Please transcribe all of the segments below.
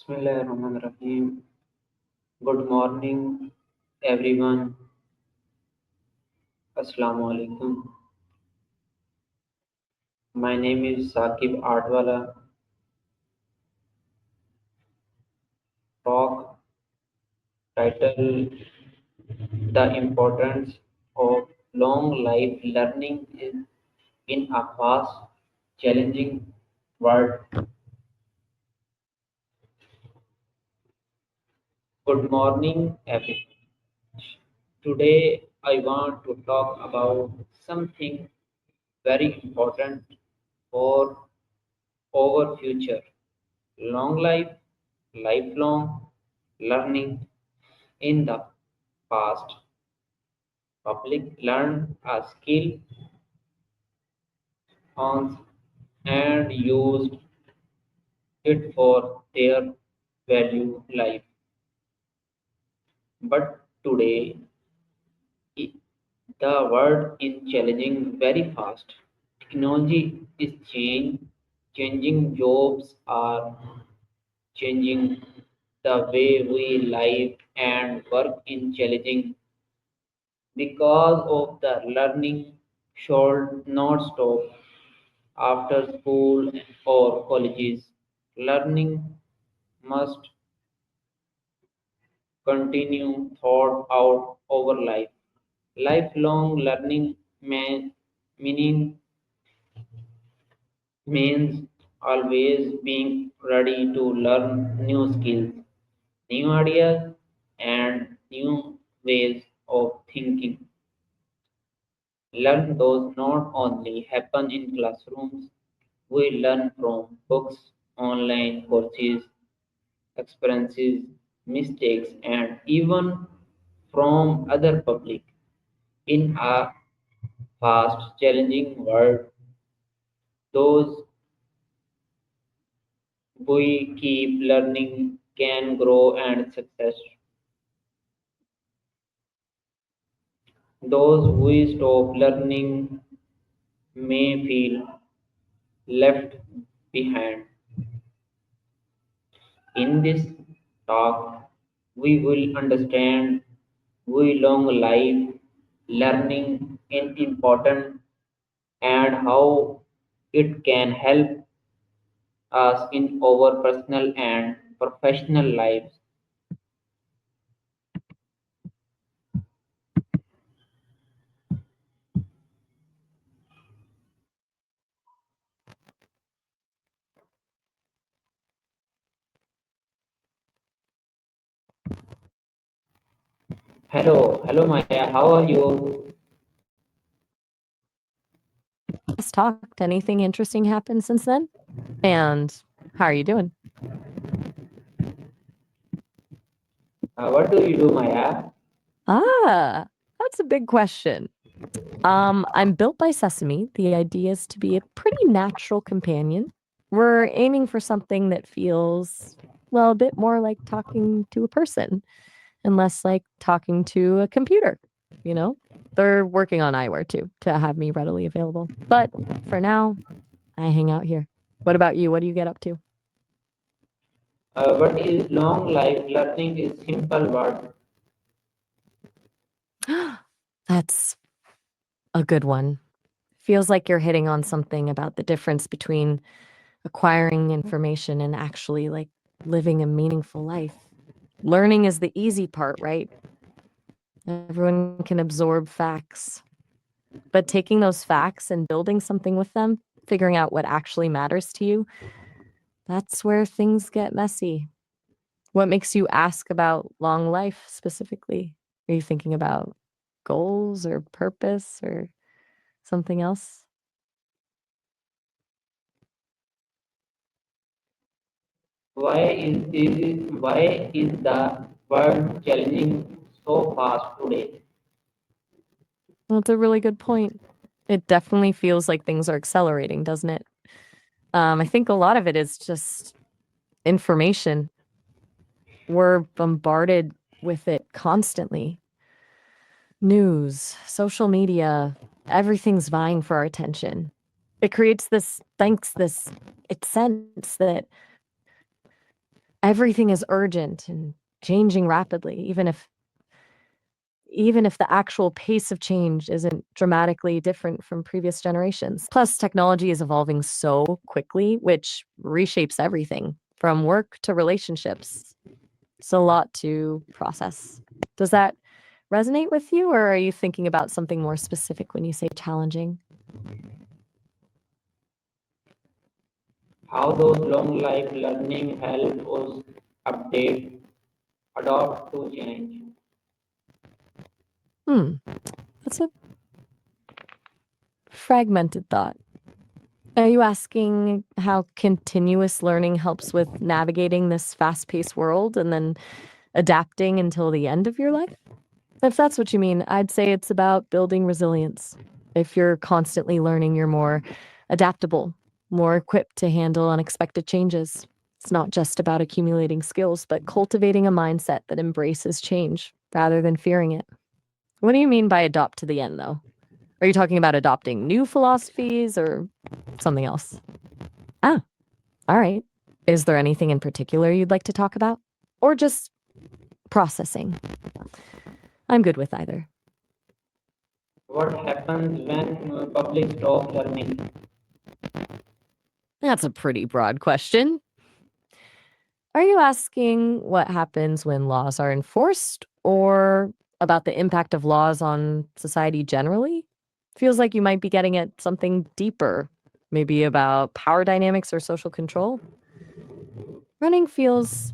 Bismillahirrahmanirrahim. Good morning, everyone. Assalamu alaikum. My name is Saqib Adwala. Talk title: The Importance of Long Life Learning in a Fast, Challenging World. Good morning, everyone. Today, I want to talk about something very important for our future. Long life, lifelong learning. In the past, public learned a skill once and used it for their value life. But today, i- the world is challenging very fast. Technology is changing jobs are changing the way we live and work in challenging because of the learning should not stop after school or colleges. Learning must continue throughout our life. Lifelong learning meaning means always being ready to learn new skills, new ideas, and new ways of thinking. Learn does not only happen in classrooms. We learn from books, online courses, experiences, mistakes, and even from other public. In a fast, challenging world, those we keep learning can grow and success. Those who stop learning may feel left behind. In this talk, we will understand we long life learning is important and how it can help us in our personal and professional lives. Hello Maya, how are you? Last talked, anything interesting happened since then? And how are you doing? What do you do, Maya? Ah, that's a big question. I'm built by Sesame. The idea is to be a pretty natural companion. We're aiming for something that feels, well, a bit more like talking to a person and less like talking to a computer, you know? They're working on eyewear too to have me readily available. But for now, I hang out here. What about you? What do you get up to? What is long life learning is simple word. That's a good one. Feels like you're hitting on something about the difference between acquiring information and actually like living a meaningful life. Learning is the easy part, right? Everyone can absorb facts. But taking those facts and building something with them, figuring out what actually matters to you, that's where things get messy. What makes you ask about long life specifically? Are you thinking about goals or purpose or something else? Why is the world challenging so fast today? Well, that's a really good point. It definitely feels like things are accelerating, doesn't it? I think a lot of it is just information. We're bombarded with it constantly. News, social media, everything's vying for our attention. It creates this sense that everything is urgent and changing rapidly, even if the actual pace of change isn't dramatically different from previous generations. Plus, technology is evolving so quickly, which reshapes everything from work to relationships. It's a lot to process. Does that resonate with you, or are you thinking about something more specific when you say challenging? How those long life learning help us update, adapt to change. Hmm, that's a fragmented thought. Are you asking how continuous learning helps with navigating this fast paced world and then adapting until the end of your life? If that's what you mean, I'd say it's about building resilience. If you're constantly learning, you're more adaptable, more equipped to handle unexpected changes. It's not just about accumulating skills, but cultivating a mindset that embraces change rather than fearing it. What do you mean by adopt to the end, though? Are you talking about adopting new philosophies or something else? Ah, all right. Is there anything in particular you'd like to talk about? Or just processing? I'm good with either. What happens when public stop learning? That's a pretty broad question. Are you asking what happens when laws are enforced or about the impact of laws on society generally? Feels like you might be getting at something deeper, maybe about power dynamics or social control. Running feels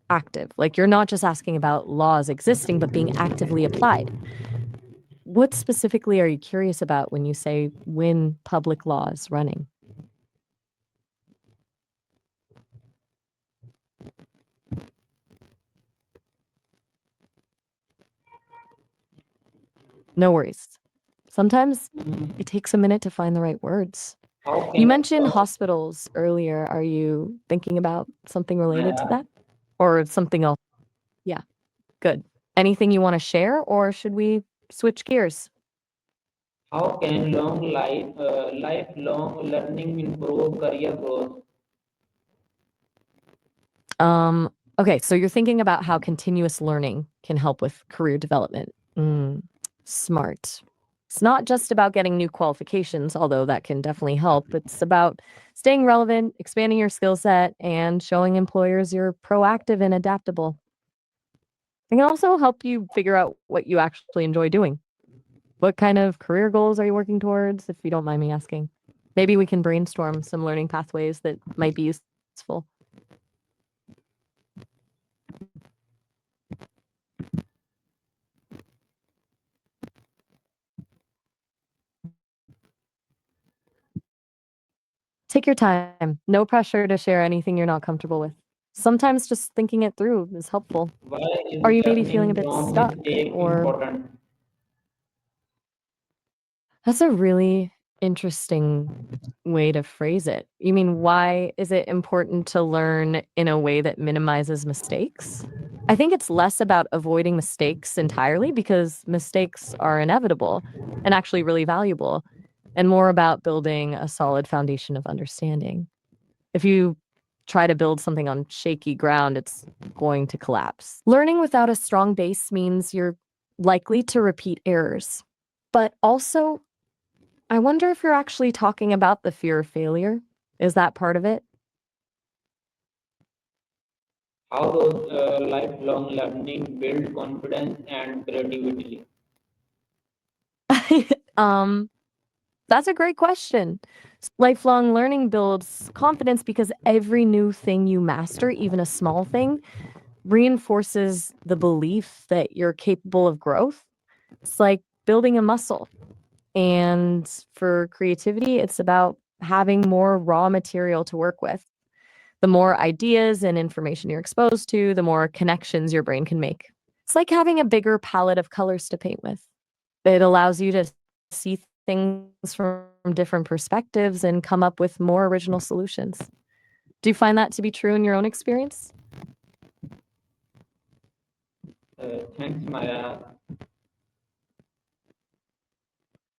active, like you're not just asking about laws existing, but being actively applied. What specifically are you curious about when you say when public law is running? No worries. Sometimes it takes a minute to find the right words. How You can mentioned hospitals earlier. Are you thinking about something related to uh, that or something else? Yeah, good. Anything you want to share, or should we switch gears? how can lifelong learning improve career growth? Okay, so you're thinking about how continuous learning can help with career development. Smart. It's not just about getting new qualifications, although that can definitely help. It's about staying relevant, expanding your skill set, and showing employers you're proactive and adaptable. It can also help you figure out what you actually enjoy doing. What kind of career goals are you working towards, if you don't mind me asking? Maybe we can brainstorm some learning pathways that might be useful. Take your time. No pressure to share anything you're not comfortable with. Sometimes just thinking it through is helpful. Why Are is you maybe feeling a learning bit from stuck mistake or important? That's a really interesting way to phrase it. You mean, why is it important to learn in a way that minimizes mistakes? I think it's less about avoiding mistakes entirely because mistakes are inevitable and actually really valuable, and more about building a solid foundation of understanding. If you try to build something on shaky ground, it's going to collapse. Learning without a strong base means you're likely to repeat errors, but also I wonder if you're actually talking about the fear of failure. Is that part of it? How does lifelong learning build confidence and creativity? um, that's a great question. Lifelong learning builds confidence because every new thing you master, even a small thing, reinforces the belief that you're capable of growth. It's like building a muscle. And for creativity, it's about having more raw material to work with. The more ideas and information you're exposed to, the more connections your brain can make. It's like having a bigger palette of colors to paint with. It allows you to see things from different perspectives and come up with more original solutions. Do you find that to be true in your own experience? Thanks, Maya.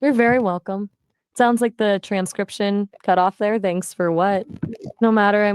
You're very welcome. Sounds like the transcription cut off there. Thanks for what? No matter. I'm